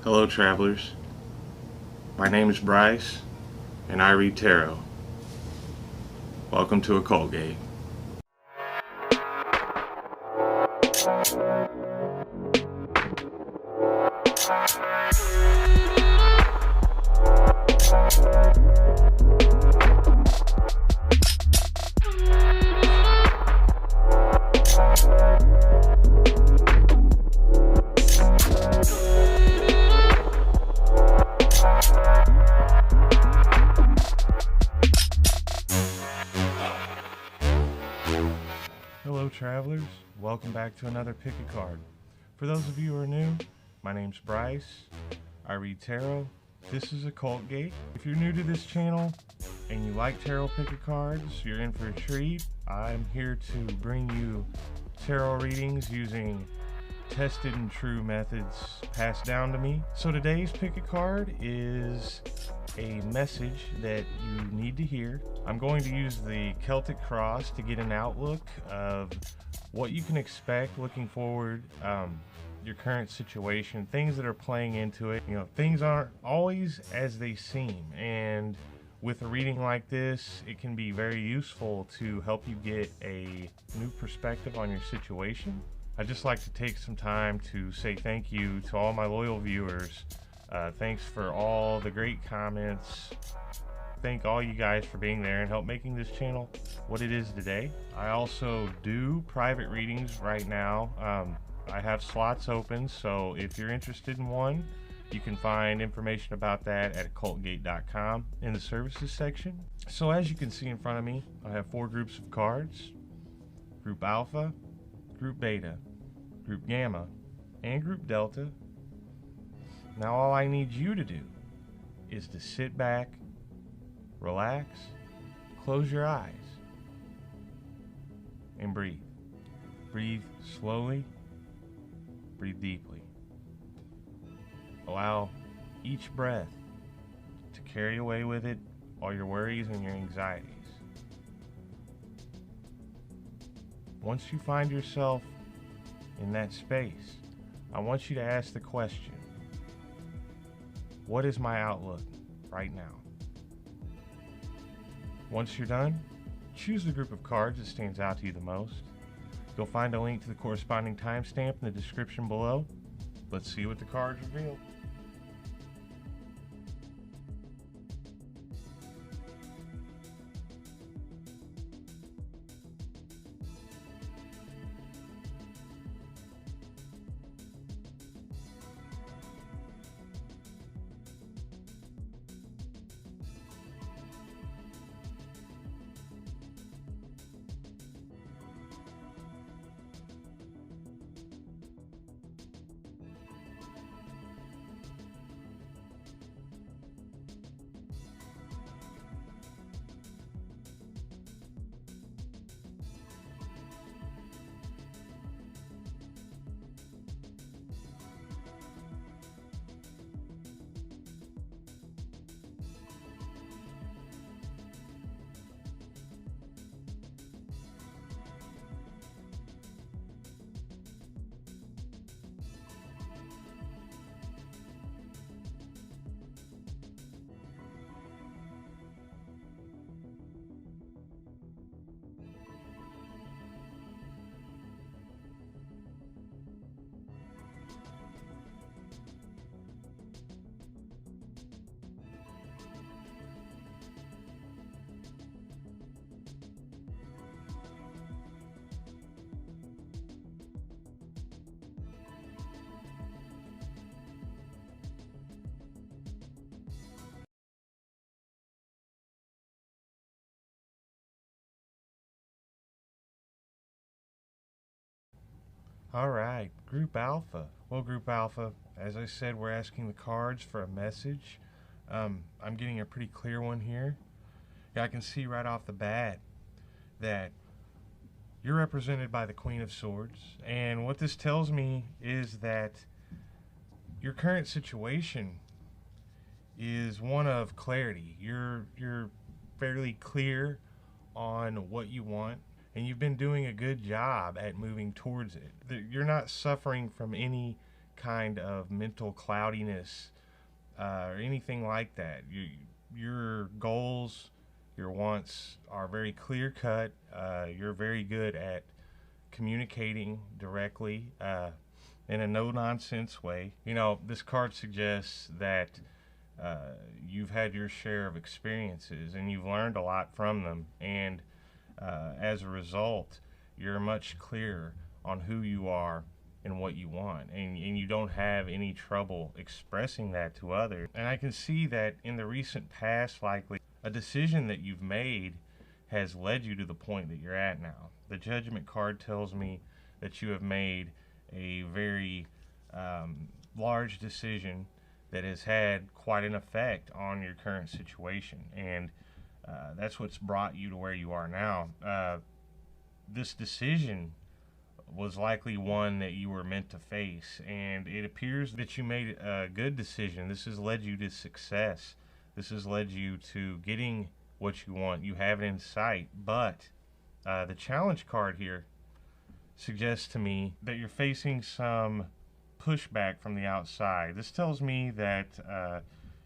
Hello travelers, my name is Bryce and I read tarot. Welcome to Occult Gate. Hello travelers, welcome back to another pick a card. For those of you who are new, my name's Bryce, I read tarot. This is Occult Gate. If you're new to this channel and you like tarot pick a cards, you're in for a treat. I'm here to bring you tarot readings using tested and true methods passed down to me. So today's pick a card is a message that you need to hear. I'm going to use the Celtic Cross to get an outlook of what you can expect looking forward, your current situation, things that are playing into it. You know, things aren't always as they seem, and with a reading like this, it can be very useful to help you get a new perspective on your situation. I'd just like to take some time to say thank you to all my loyal viewers. Thanks for all the great comments. Thank all you guys for being there and help making this channel what it is today. I also do private readings right now. I have slots open, so if you're interested in one, you can find information about that at occultgate.com in the services section. So as you can see in front of me, I have 4 groups of cards: Group Alpha, Group Beta, Group Gamma, and Group Delta. Now all I need you to do is to sit back, relax, close your eyes, and breathe. Breathe slowly, breathe deeply. Allow each breath to carry away with it all your worries and your anxieties. Once you find yourself in that space, I want you to ask the question, what is my outlook right now? Once you're done, choose the group of cards that stands out to you the most. You'll find a link to the corresponding timestamp in the description below. Let's see what the cards reveal. Alright, Group Alpha. Well, Group Alpha, as I said, we're asking the cards for a message. I'm getting a pretty clear one here. Yeah, I can see right off the bat that you're represented by the Queen of Swords. And what this tells me is that your current situation is one of clarity. You're fairly clear on what you want, and you've been doing a good job at moving towards it. You're not suffering from any kind of mental cloudiness or anything like that. Your goals, your wants are very clear cut. You're very good at communicating directly in a no nonsense way. You know, this card suggests that you've had your share of experiences and you've learned a lot from them, and as a result, you're much clearer on who you are and what you want, and you don't have any trouble expressing that to others. And I can see that in the recent past, likely a decision that you've made has led you to the point that you're at now. The Judgment card tells me that you have made a very large decision that has had quite an effect on your current situation, and that's what's brought you to where you are now. This decision was likely one that you were meant to face, and it appears that you made a good decision. This has led you to success. This has led you to getting what you want. You have it in sight, but the challenge card here suggests to me that you're facing some pushback from the outside. This tells me that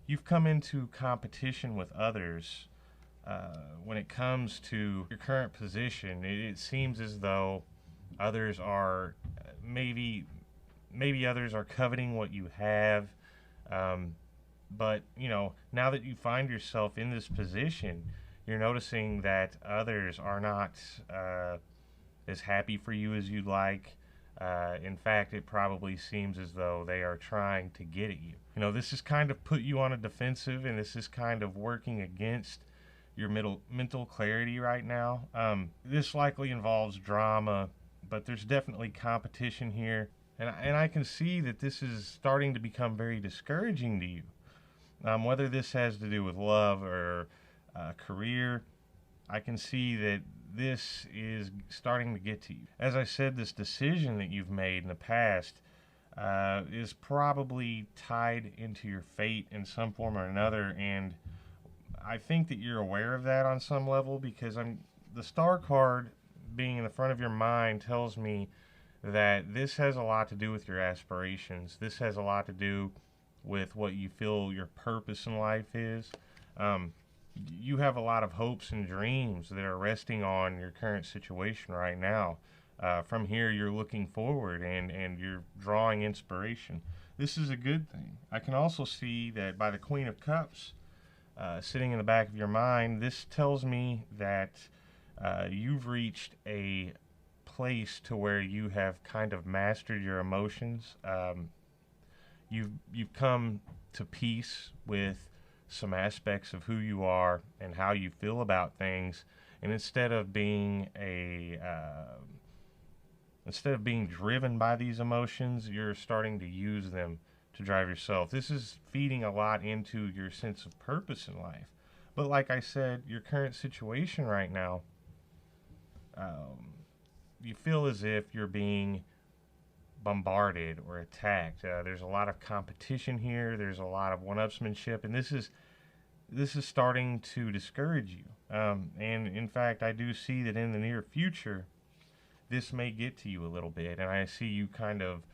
you've come into competition with others when it comes to your current position. It seems as though others are maybe others are coveting what you have, but you know, now that you find yourself in this position, you're noticing that others are not as happy for you as you'd like. In fact, it probably seems as though they are trying to get at you. You know, this has kind of put you on a defensive, and this is kind of working against your mental clarity right now. This likely involves drama, but there's definitely competition here. And I can see that this is starting to become very discouraging to you. Whether this has to do with love or career, I can see that this is starting to get to you. As I said, this decision that you've made in the past is probably tied into your fate in some form or another, and I think that you're aware of that on some level, because the Star card being in the front of your mind tells me that this has a lot to do with your aspirations. This has a lot to do with what you feel your purpose in life is. You have a lot of hopes and dreams that are resting on your current situation right now. From here, you're looking forward and you're drawing inspiration. This is a good thing. I can also see that by the Queen of Cups sitting in the back of your mind, this tells me that you've reached a place to where you have kind of mastered your emotions. You've come to peace with some aspects of who you are and how you feel about things, and instead of being driven by these emotions, you're starting to use them to drive yourself. This is feeding a lot into your sense of purpose in life. But like I said, your current situation right now, you feel as if you're being bombarded or attacked. There's a lot of competition here. There's a lot of one-upsmanship, and this is starting to discourage you. And in fact, I do see that in the near future, this may get to you a little bit, and I see you kind of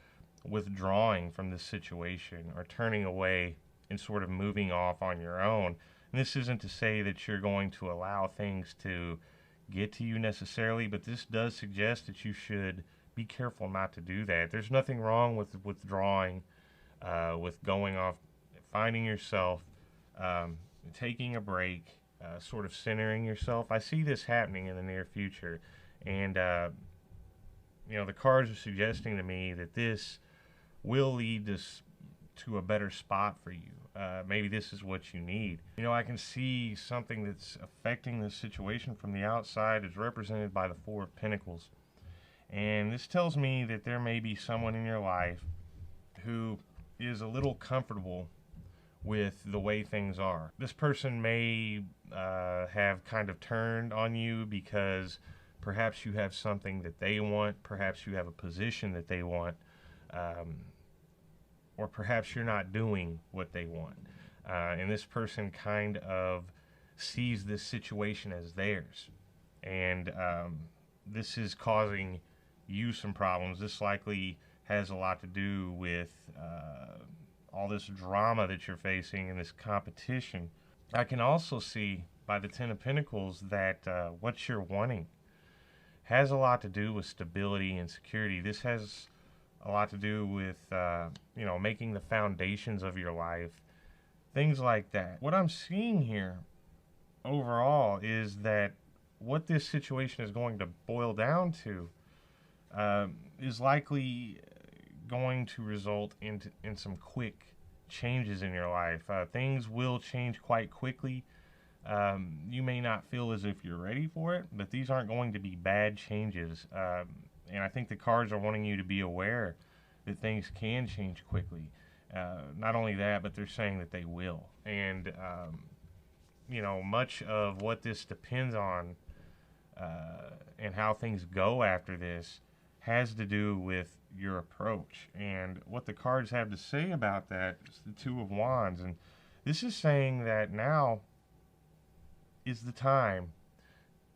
withdrawing from this situation or turning away and sort of moving off on your own. And this isn't to say that you're going to allow things to get to you necessarily, but this does suggest that you should be careful not to do that. There's nothing wrong with withdrawing, with going off, finding yourself, taking a break, sort of centering yourself. I see this happening in the near future, and you know, the cards are suggesting to me that this will lead to a better spot for you. Maybe this is what you need. You know, I can see something that's affecting this situation from the outside is represented by the Four of Pentacles. And this tells me that there may be someone in your life who is a little comfortable with the way things are. This person may have kind of turned on you because perhaps you have something that they want, perhaps you have a position that they want, or perhaps you're not doing what they want. And this person kind of sees this situation as theirs. And this is causing you some problems. This likely has a lot to do with all this drama that you're facing and this competition. I can also see by the Ten of Pentacles that what you're wanting has a lot to do with stability and security. This has a lot to do with, making the foundations of your life, things like that. What I'm seeing here overall is that what this situation is going to boil down to is likely going to result in some quick changes in your life. Things will change quite quickly. You may not feel as if you're ready for it, but these aren't going to be bad changes. And I think the cards are wanting you to be aware that things can change quickly. Not only that, but they're saying that they will. And, much of what this depends on and how things go after this has to do with your approach. And what the cards have to say about that is the Two of Wands. And this is saying that now is the time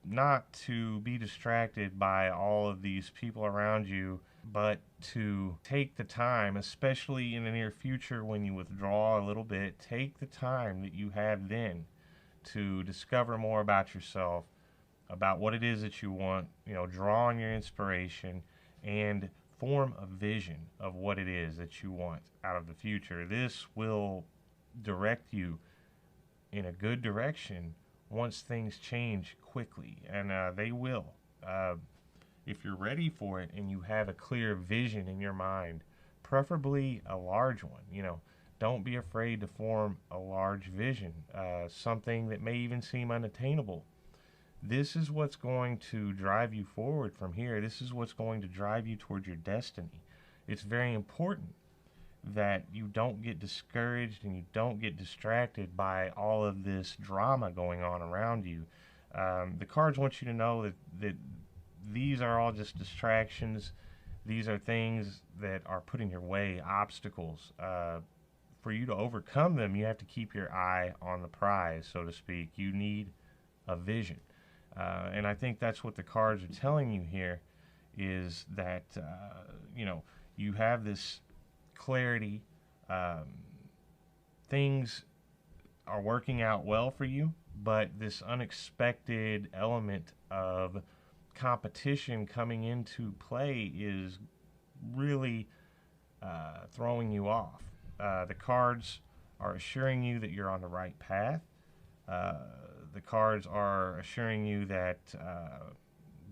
not to be distracted by all of these people around you, but to take the time, especially in the near future when you withdraw a little bit, take the time that you have then to discover more about yourself, about what it is that you want, draw on your inspiration and form a vision of what it is that you want out of the future. This will direct you in a good direction once things change quickly, and they will. If you're ready for it and you have a clear vision in your mind, preferably a large one, don't be afraid to form a large vision, something that may even seem unattainable. This is what's going to drive you forward from here. This is what's going to drive you towards your destiny. It's very important that you don't get discouraged and you don't get distracted by all of this drama going on around you. The cards want you to know that these are all just distractions. These are things that are put in your way, obstacles. For you to overcome them, you have to keep your eye on the prize, so to speak. You need a vision. And I think that's what the cards are telling you here, is that, you have this clarity. Things are working out well for you, but this unexpected element of competition coming into play is really throwing you off. The cards are assuring you that you're on the right path. The cards are assuring you that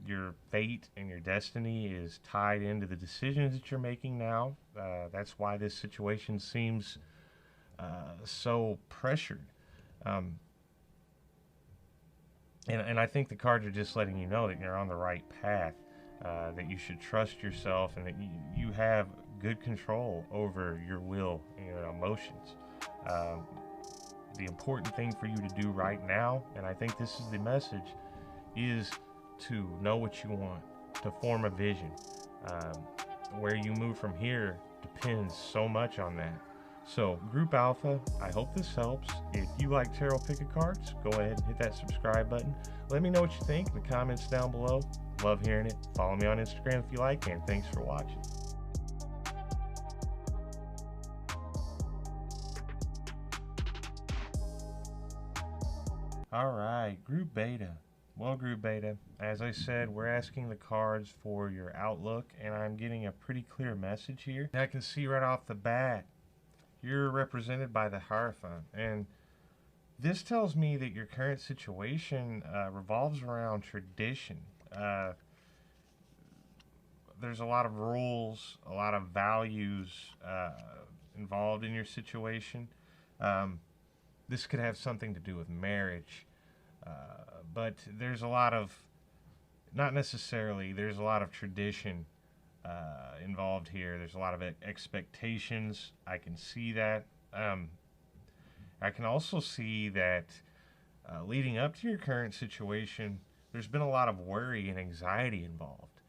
your fate and your destiny is tied into the decisions that you're making now. That's why this situation seems so pressured. And I think the cards are just letting you know that you're on the right path, that you should trust yourself, and that you have good control over your will and your emotions. The important thing for you to do right now, and I think this is the message, is to know what you want, to form a vision. Where you move from here depends so much on that. So, Group Alpha, I hope this helps. If you like tarot pick-a cards, go ahead and hit that subscribe button. Let me know what you think in the comments down below. Love hearing it. Follow me on Instagram if you like, and thanks for watching. Alright, Group Beta. Well, Group Beta, as I said, we're asking the cards for your outlook, and I'm getting a pretty clear message here. And I can see right off the bat, you're represented by the Hierophant, and this tells me that your current situation revolves around tradition. There's a lot of rules, a lot of values involved in your situation. This could have something to do with marriage, but there's a lot of, not necessarily, there's a lot of tradition involved here. There's a lot of expectations. I can see that. I can also see that leading up to your current situation, there's been a lot of worry and anxiety involved.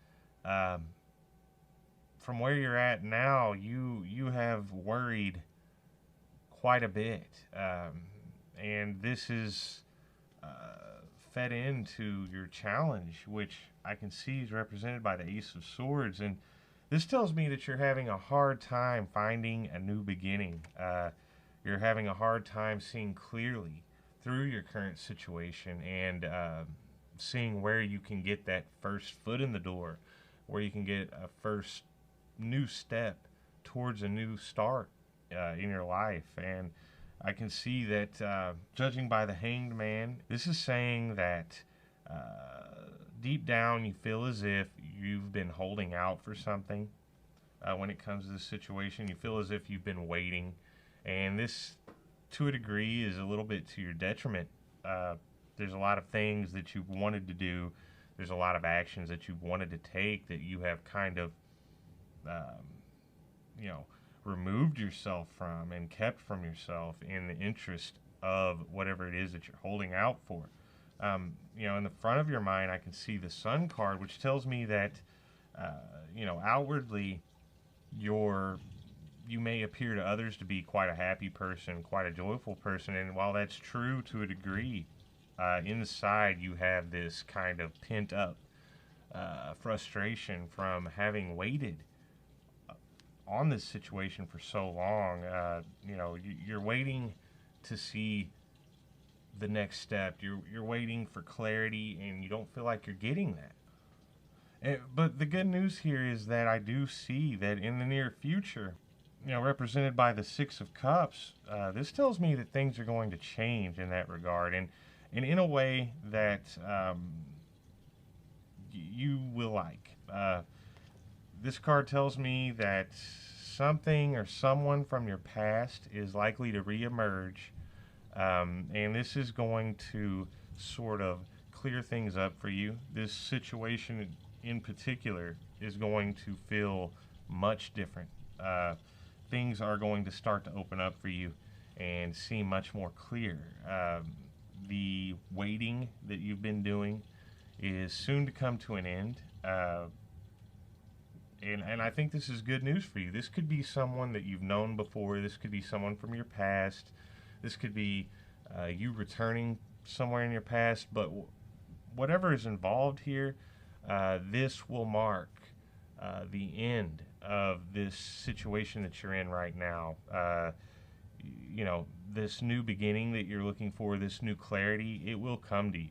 From where you're at now, you have worried quite a bit, and this is fed into your challenge, which I can see is represented by the Ace of Swords. And This tells me that you're having a hard time finding a new beginning. You're having a hard time seeing clearly through your current situation and seeing where you can get that first foot in the door, where you can get a first new step towards a new start in your life. And I can see that, judging by the Hanged Man, this is saying that deep down you feel as if you've been holding out for something. When it comes to this situation, you feel as if you've been waiting, and this, to a degree, is a little bit to your detriment. There's a lot of things that you've wanted to do. There's a lot of actions that you've wanted to take that you have kind of, you know, removed yourself from and kept from yourself in the interest of whatever it is that you're holding out for. You know, in the front of your mind, I can see the Sun card, which tells me that, you know, outwardly, you may appear to others to be quite a happy person, quite a joyful person, and while that's true to a degree, inside you have this kind of pent up frustration from having waited on this situation for so long. You know, you're waiting to see the next step. You're waiting for clarity, and you don't feel like you're getting that. But the good news here is that I do see that in the near future, you know, represented by the Six of Cups, this tells me that things are going to change in that regard, and in a way that you will like. This card tells me that something or someone from your past is likely to reemerge, and this is going to sort of clear things up for you. This situation in particular is going to feel much different. Things are going to start to open up for you and seem much more clear. The waiting that you've been doing is soon to come to an end. And I think this is good news for you. This could be someone that you've known before. This could be someone from your past. This could be you returning somewhere in your past. But whatever is involved here, this will mark the end of this situation that you're in right now. You know, this new beginning that you're looking for, this new clarity, it will come to you.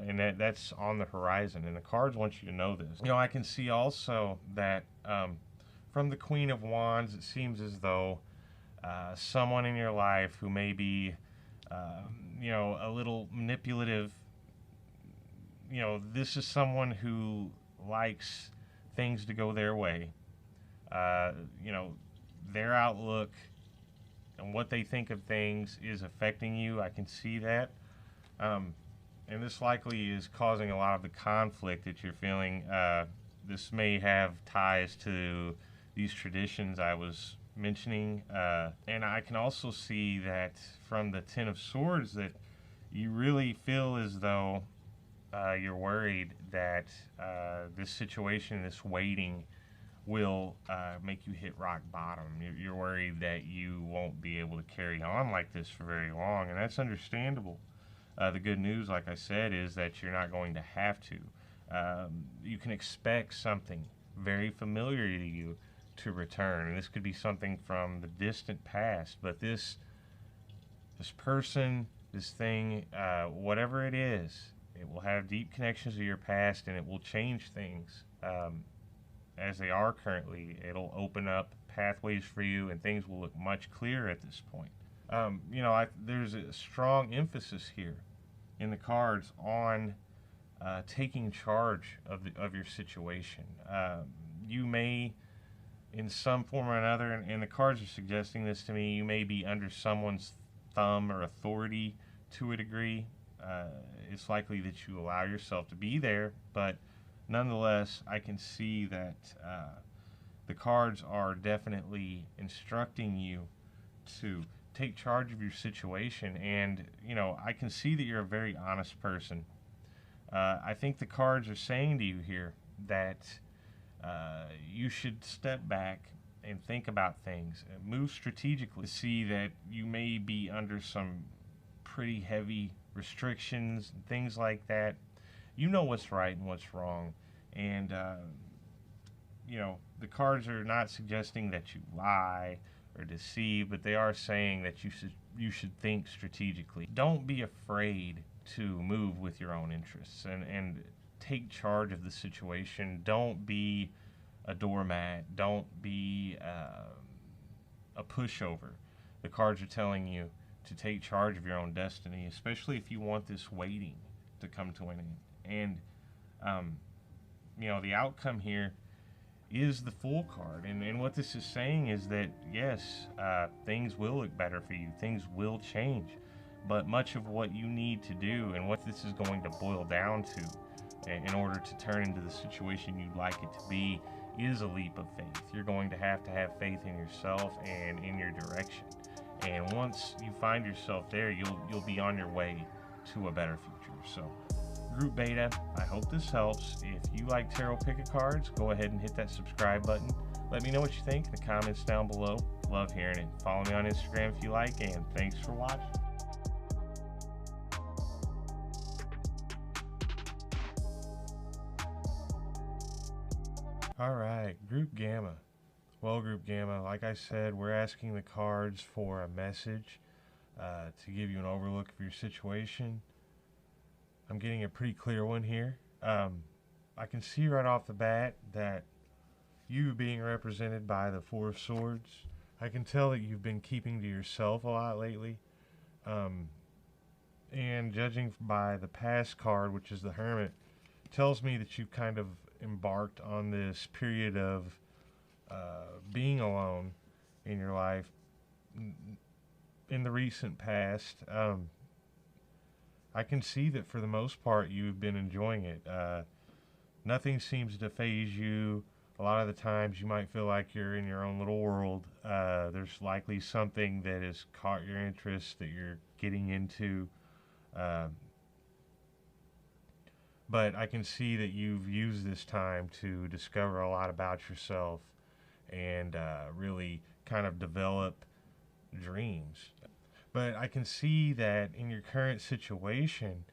And that's on the horizon, and the cards want you to know this. You know, I can see also that from the Queen of Wands, it seems as though someone in your life who may be, you know, a little manipulative, you know, this is someone who likes things to go their way. You know, their outlook and what they think of things is affecting you. I can see that. And this likely is causing a lot of the conflict that you're feeling. This may have ties to these traditions I was mentioning. And I can also see that from the Ten of Swords that you really feel as though you're worried that this situation, this waiting, will make you hit rock bottom. You're worried that you won't be able to carry on like this for very long, and that's understandable. The good news, like I said, is that you're not going to have to. You can expect something very familiar to you to return, and this could be something from the distant past, but this person, this thing, whatever it is, it will have deep connections to your past, and it will change things as they are currently. It'll open up pathways for you, and things will look much clearer at this point. You know, there's a strong emphasis here in the cards on taking charge of your situation. You may, in some form or another, and the cards are suggesting this to me, you may be under someone's thumb or authority to a degree. It's likely that you allow yourself to be there, but nonetheless, I can see that the cards are definitely instructing you to take charge of your situation. And, you know, I can see that you're a very honest person. I think the cards are saying to you here that you should step back and think about things and move strategically. See that you may be under some pretty heavy restrictions and things like that. You know what's right and what's wrong, and the cards are not suggesting that you lie or deceive, but they are saying that you should think strategically. Don't be afraid to move with your own interests and take charge of the situation. Don't be a doormat. Don't be a pushover. The cards are telling you to take charge of your own destiny, especially if you want this waiting to come to an end. And the outcome here is the Fool card, and what this is saying is that yes, things will look better for you, things will change, but much of what you need to do and what this is going to boil down to in order to turn into the situation you'd like it to be is a leap of faith. You're going to have faith in yourself and in your direction, and once you find yourself there, you'll be on your way to a better future. So Group Beta, I hope this helps. If you like tarot pick cards, go ahead and hit that subscribe button. Let me know what you think in the comments down below. Love hearing it. Follow me on Instagram if you like, and thanks for watching. Alright, Group Gamma. Well, Group Gamma, like I said, we're asking the cards for a message to give you an overlook of your situation. I'm getting a pretty clear one here. I can see right off the bat that you being represented by the Four of Swords, I can tell that you've been keeping to yourself a lot lately. And judging by the past card, which is the Hermit, tells me that you've kind of embarked on this period of being alone in your life in the recent past. I can see that for the most part you've been enjoying it. Nothing seems to faze you. A lot of the times you might feel like you're in your own little world. There's likely something that has caught your interest that you're getting into. But I can see that you've used this time to discover a lot about yourself and really kind of develop dreams. But I can see that in your current situation,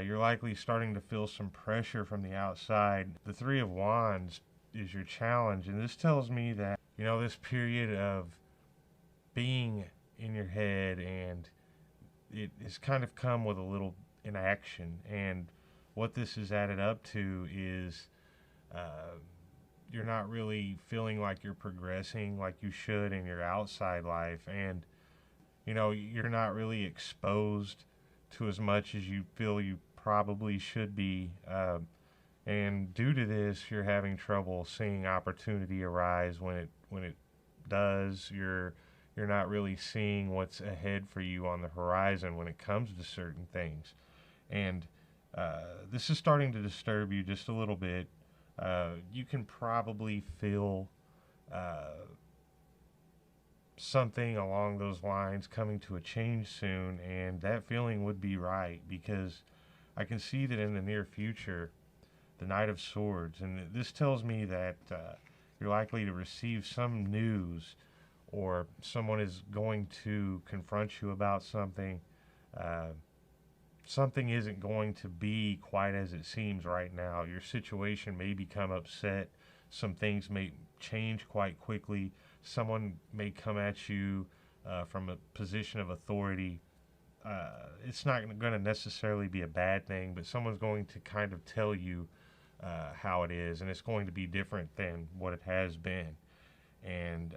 you're likely starting to feel some pressure from the outside. The Three of Wands is your challenge, and this tells me that, this period of being in your head, and it has kind of come with a little inaction, and what this has added up to is you're not really feeling like you're progressing like you should in your outside life, and you're not really exposed to as much as you feel you probably should be, and due to this, you're having trouble seeing opportunity arise when it does. You're not really seeing what's ahead for you on the horizon when it comes to certain things, and this is starting to disturb you just a little bit. You can probably feel something along those lines coming to a change soon, and that feeling would be right, because I can see that in the near future, the Knight of Swords, and this tells me that you're likely to receive some news, or someone is going to confront you about something. Something isn't going to be quite as it seems right now. Your situation may become upset. Some things may change quite quickly. Someone may come at you from a position of authority. It's not going to necessarily be a bad thing, but someone's going to kind of tell you how it is, and it's going to be different than what it has been. And,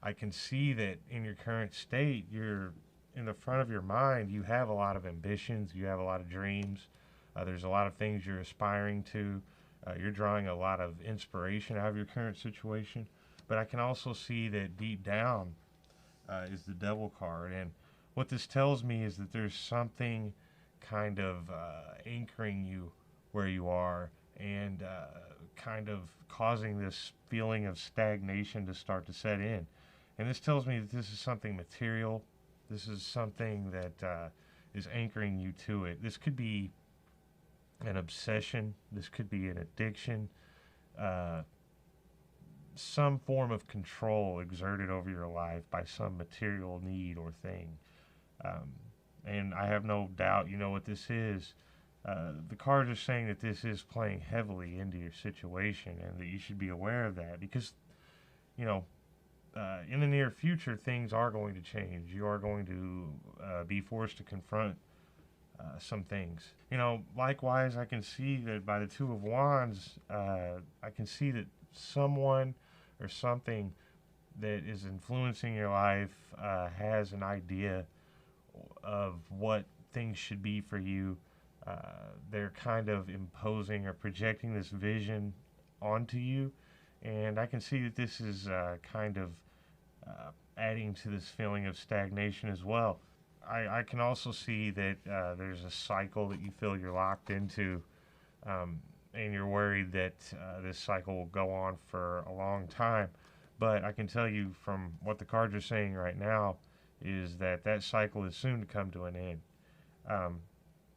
I can see that in your current state, you're in the front of your mind, you have a lot of ambitions, you have a lot of dreams, there's a lot of things you're aspiring to. You're drawing a lot of inspiration out of your current situation, but I can also see that deep down is the Devil card, and what this tells me is that there's something kind of anchoring you where you are, and kind of causing this feeling of stagnation to start to set in. And this tells me that this is something material. This is something that is anchoring you to it. This could be an obsession. This could be an addiction. Some form of control exerted over your life by some material need or thing. And I have no doubt you know what this is. The cards are saying that this is playing heavily into your situation and that you should be aware of that because, you know, in the near future, things are going to change. You are going to be forced to confront some things. You know, likewise, I can see that by the Two of Wands, I can see that someone or something that is influencing your life has an idea of what things should be for you. They're kind of imposing or projecting this vision onto you, and I can see that this is kind of adding to this feeling of stagnation as well. I can also see that there's a cycle that you feel you're locked into, and you're worried that this cycle will go on for a long time. But I can tell you from what the cards are saying right now is that that cycle is soon to come to an end.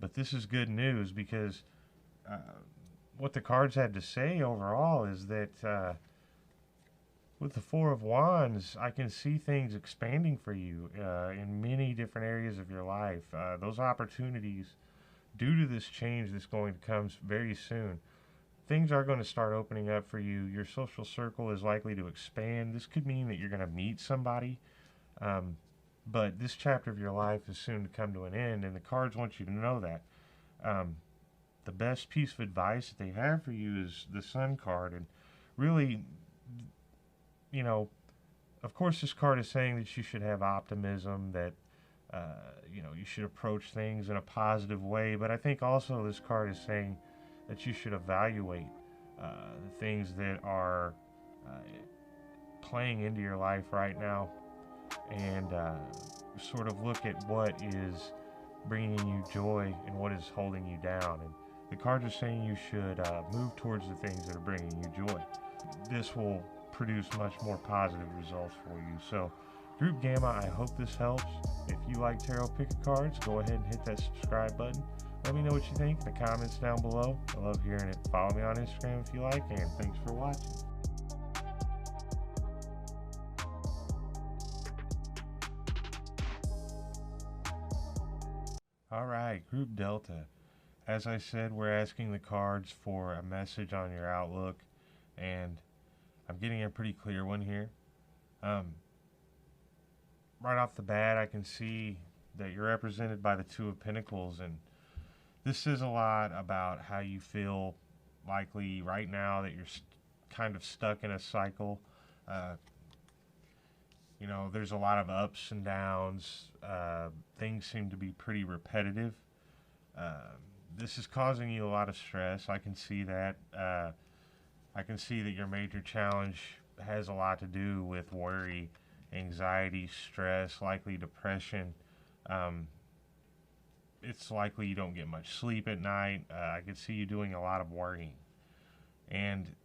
But this is good news because what the cards had to say overall is that with the Four of Wands, I can see things expanding for you in many different areas of your life. Those opportunities, due to this change that's going to come very soon, things are going to start opening up for you. Your social circle is likely to expand. This could mean that you're going to meet somebody, but this chapter of your life is soon to come to an end, and the cards want you to know that. The best piece of advice that they have for you is the Sun card, and really, you know, of course this card is saying that you should have optimism, that you know, you should approach things in a positive way, but I think also this card is saying that you should evaluate the things that are playing into your life right now, and sort of look at what is bringing you joy and what is holding you down. And the cards are saying you should move towards the things that are bringing you joy. This will produce much more positive results for you. So, Group Gamma, I hope this helps. If you like tarot pick cards, go ahead and hit that subscribe button. Let me know what you think in the comments down below. I love hearing it. Follow me on Instagram if you like, and thanks for watching. Alright, Group Delta. As I said, we're asking the cards for a message on your outlook, and I'm getting a pretty clear one here. Right off the bat, I can see that you're represented by the Two of Pentacles, and this says a lot about how you feel likely right now that you're kind of stuck in a cycle. You know, there's a lot of ups and downs. Things seem to be pretty repetitive. This is causing you a lot of stress. I can see that. I can see that your major challenge has a lot to do with worry, anxiety, stress, likely depression. It's likely you don't get much sleep at night. I can see you doing a lot of worrying. And,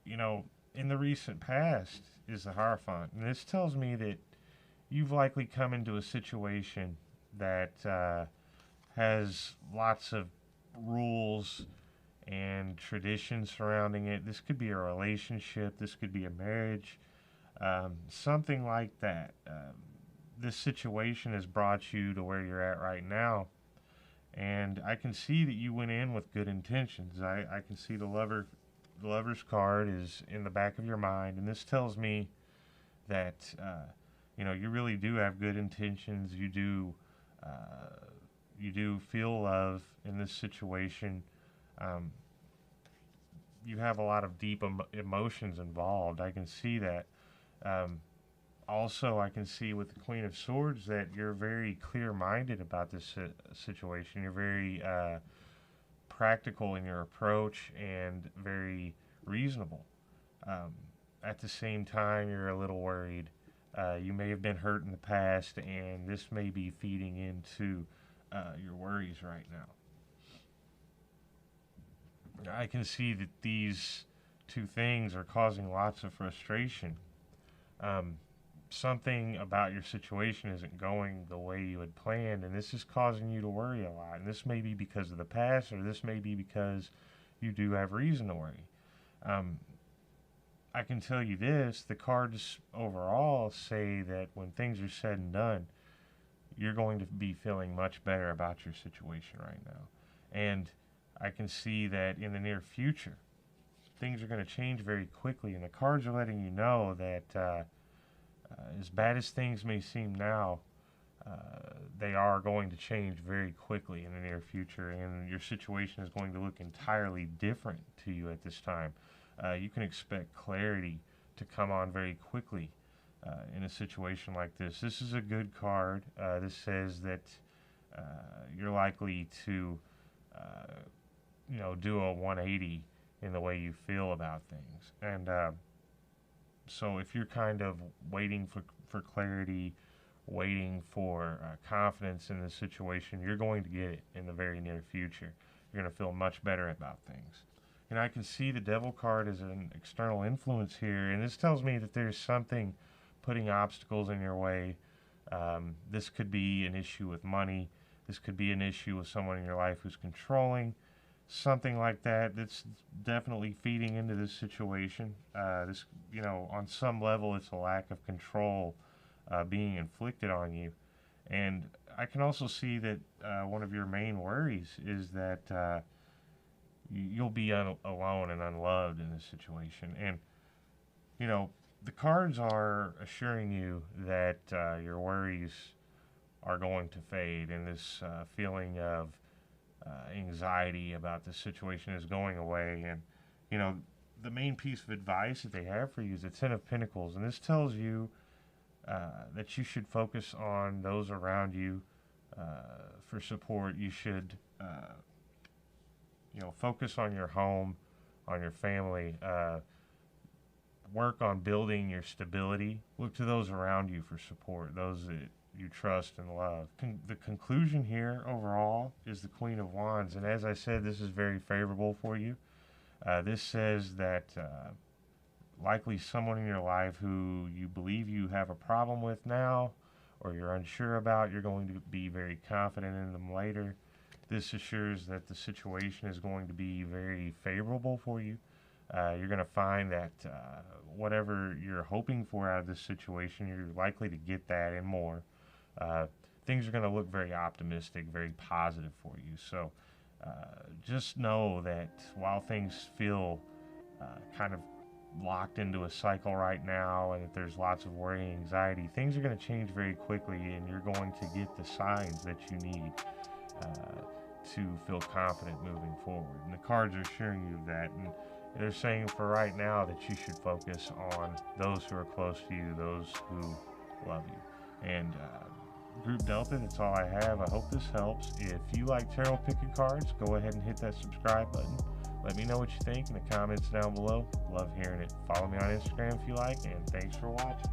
you know, in the recent past is the Hierophant. And this tells me that you've likely come into a situation that has lots of rules and traditions surrounding it. This could be a relationship. This could be a marriage. Something like that. This situation has brought you to where you're at right now. And I can see that you went in with good intentions. I can see the Lover's card is in the back of your mind, and this tells me that you know, you really do have good intentions. You do feel love in this situation. You have a lot of deep emotions involved. I can see that. Also, I can see with the Queen of Swords that you're very clear-minded about this situation. You're very practical in your approach and very reasonable. At the same time, you're a little worried. You may have been hurt in the past, and this may be feeding into your worries right now. I can see that these two things are causing lots of frustration. Something about your situation isn't going the way you had planned, and this is causing you to worry a lot. And this may be because of the past, or this may be because you do have reason to worry. I can tell you this, the cards overall say that when things are said and done, you're going to be feeling much better about your situation right now. And I can see that in the near future, things are going to change very quickly, and the cards are letting you know that as bad as things may seem now, they are going to change very quickly in the near future, and your situation is going to look entirely different to you at this time. You can expect clarity to come on very quickly in a situation like this. This is a good card. This says that you're likely to do a 180 in the way you feel about things. And so if you're kind of waiting for clarity, waiting for confidence in the situation, you're going to get it in the very near future. You're going to feel much better about things. And I can see the Devil card as an external influence here, and this tells me that there's something putting obstacles in your way. This could be an issue with money. This could be an issue with someone in your life who's controlling. Something like that that's definitely feeding into this situation. This, on some level, it's a lack of control being inflicted on you. And I can also see that one of your main worries is that you'll be alone and unloved in this situation. And, the cards are assuring you that your worries are going to fade, and this feeling of anxiety about the situation is going away. And, the main piece of advice that they have for you is the Ten of Pentacles. And this tells you that you should focus on those around you for support. You should, focus on your home, on your family. Work on building your stability. Look to those around you for support, those that you trust and love. The conclusion here overall is the Queen of Wands, and as I said, this is very favorable for you. This says that likely someone in your life who you believe you have a problem with now, or you're unsure about, you're going to be very confident in them later. This assures that the situation is going to be very favorable for you. You're going to find that whatever you're hoping for out of this situation, you're likely to get that and more. Things are going to look very optimistic, very positive for you. So just know that while things feel kind of locked into a cycle right now, and that there's lots of worry and anxiety, things are going to change very quickly, and you're going to get the signs that you need to feel confident moving forward. And the cards are assuring you of that. And they're saying for right now that you should focus on those who are close to you, those who love you. And Group Delta, that's all I have. I hope this helps. If you like tarot picking cards, go ahead and hit that subscribe button. Let me know what you think in the comments down below. Love hearing it. Follow me on Instagram if you like, and thanks for watching.